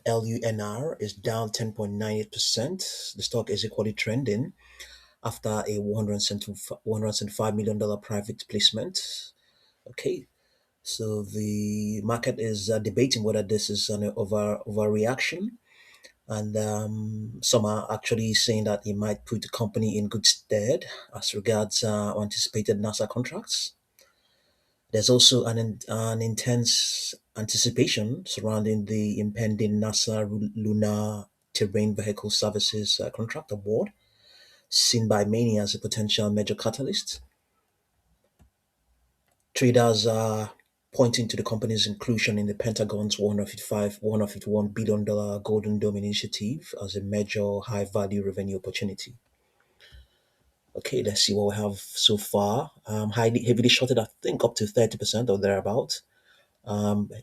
LUNR is down 10.98%. The stock is equally trending after a $175 million private placement. Okay, so the market is debating whether this is an overreaction, and some are actually saying that it might put the company in good stead as regards anticipated NASA contracts. There's also an intense anticipation surrounding the impending NASA Lunar Terrain Vehicle Services contract award, seen by many as a potential major catalyst. Traders are pointing to the company's inclusion in the Pentagon's 151 billion Golden Dome initiative as a major high value revenue opportunity. Okay, let's see what we have so far. Highly heavily shorted, I think up to 30% or thereabout.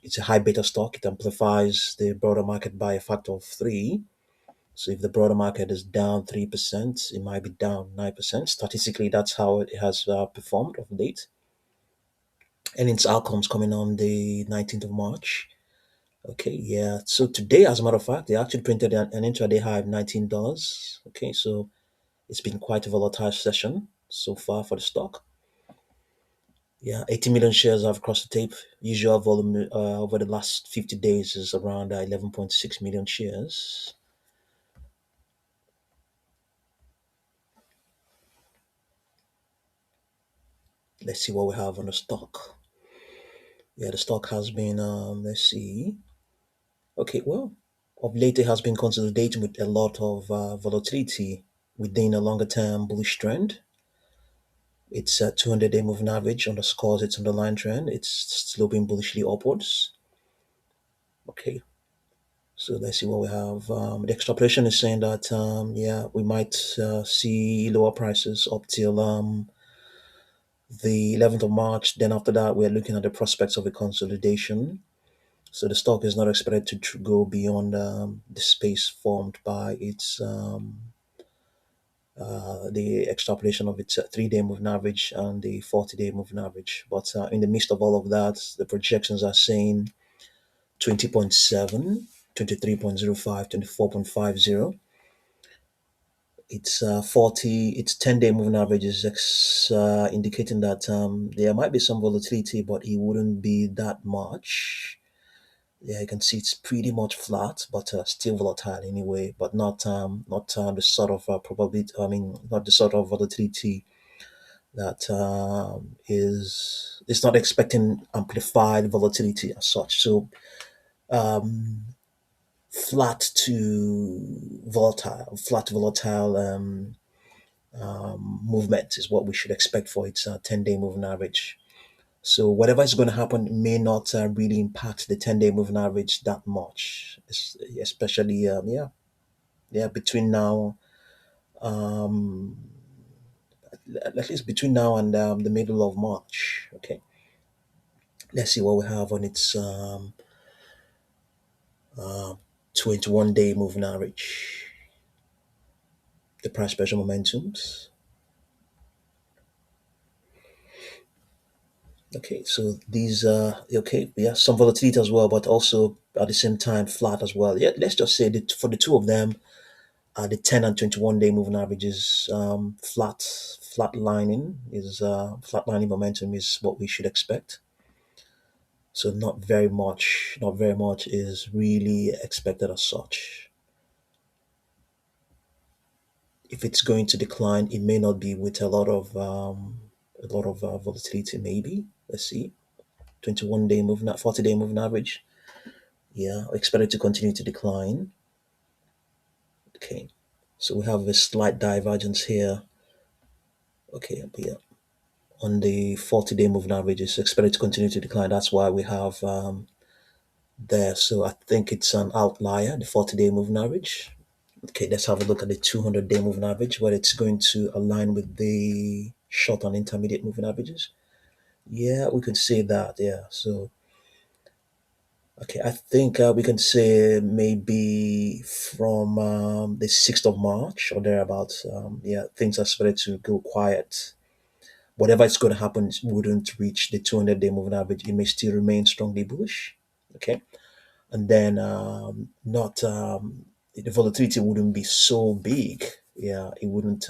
It's a high beta stock. It amplifies the broader market by a factor of three. So if the broader market is down 3%, it might be down 9%. Statistically, that's how it has performed of late. And its outcomes coming on the 19th of March. Okay, yeah. So today, as a matter of fact, they actually printed an intraday high of $19. Okay, so it's been quite a volatile session so far for the stock. Yeah, 80 million shares have crossed the tape. Usual volume over the last 50 days is around 11.6 million shares. Let's see what we have on the stock. Yeah, the stock has been, let's see. Okay, well, of late it has been consolidating with a lot of volatility within a longer term bullish trend. Its 200-day moving average underscores its underlying trend. It's sloping bullishly upwards. Okay, so let's see what we have. The extrapolation is saying that yeah, we might see lower prices up till the 11th of March. Then after that, we're looking at the prospects of a consolidation. So the stock is not expected to go beyond the space formed by its the extrapolation of its 3-day moving average and the 40-day moving average. But in the midst of all of that, the projections are saying 20.7, 23.05, 24.50. It's 40, its 10-day moving average is indicating that there might be some volatility, but it wouldn't be that much. Yeah, you can see it's pretty much flat, but still volatile anyway. But not the sort of probability. I mean, not the sort of volatility that is. It's not expecting amplified volatility as such. So flat to volatile movement is what we should expect for its 10-day moving average. So whatever is going to happen may not really impact the 10-day moving average that much, especially yeah, between now, um, at least between now and the middle of March. Okay, let's see what we have on its 21-day moving average. The price pressure momentums. Okay, so these okay, yeah, some volatility as well, but also at the same time flat as well. Yeah, let's just say that for the two of them, the 10 and 21-day moving averages flatlining momentum is what we should expect. So not very much is really expected as such. If it's going to decline, it may not be with a lot of volatility. Maybe let's see, 21-day moving, 40-day moving average. Yeah, expected to continue to decline. Okay, so we have a slight divergence here. Okay, yeah, on the 40-day moving average is expected to continue to decline. That's why we have there. So I think it's an outlier, the 40-day moving average. Okay, let's have a look at the 200-day moving average, where it's going to align with the short and intermediate moving averages. Yeah, we could say that. Yeah, so okay, I think we can say maybe from the 6th of March or thereabouts. Yeah, things are expected to go quiet. Whatever is going to happen wouldn't reach the 200-day moving average. It may still remain strongly bullish. Okay. and then not the volatility wouldn't be so big. Yeah, it wouldn't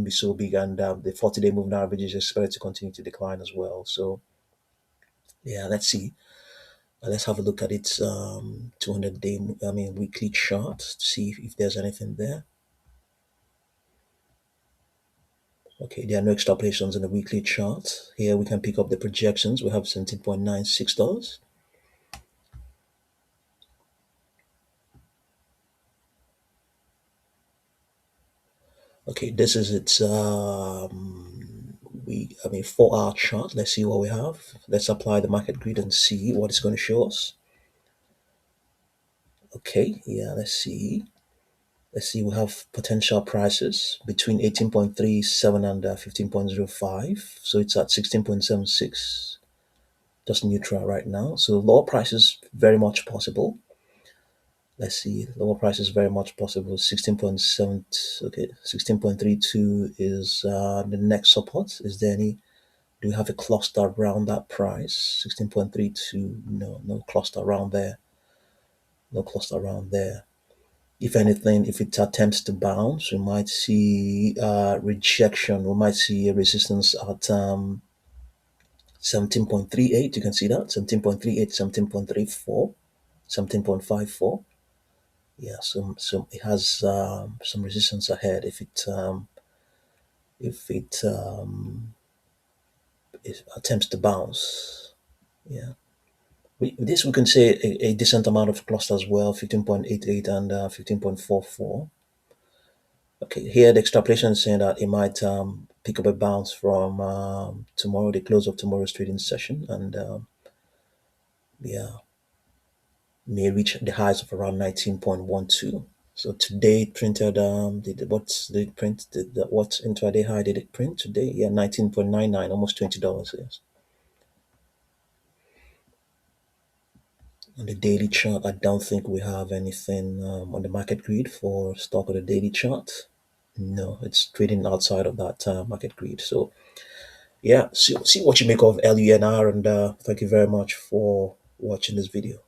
be so big, and the 40-day moving average is expected to continue to decline as well. So yeah, let's see. Let's have a look at its 200-day, I mean weekly chart to see if there's anything there. Okay, there are no extrapolations in the weekly chart. Here we can pick up the projections. We have $17.96. Okay, this is its we I mean 4-hour chart. Let's see what we have. Let's apply the market grid and see what it's going to show us. Okay, yeah, let's see. Let's see, we have potential prices between 18.37 and 15.05. So it's at 16.76, just neutral right now. So lower prices very much possible. Let's see, lower prices very much possible. 16.7, okay, 16.32 is the next support. Is there any, do we have a cluster around that price? 16.32, no, no cluster around there. No cluster around there. If anything, if it attempts to bounce, we might see rejection. We might see a resistance at 17.38. You can see that 17.38, 17.34, 17.54. Yeah, so it has some resistance ahead if it attempts to bounce. Yeah. With this, we can say a decent amount of cluster as well, 15.88 and 15.44. Okay, here the extrapolation is saying that it might pick up a bounce from tomorrow, the close of tomorrow's trading session, and yeah, may reach the highs of around 19.12. So today it printed what's the print what intraday high did it print today? Yeah, 19.99, almost $20. Yes. On the daily chart, I don't think we have anything on the market grid for stock on the daily chart. No, it's trading outside of that market grid. So yeah, see what you make of LUNR, and thank you very much for watching this video.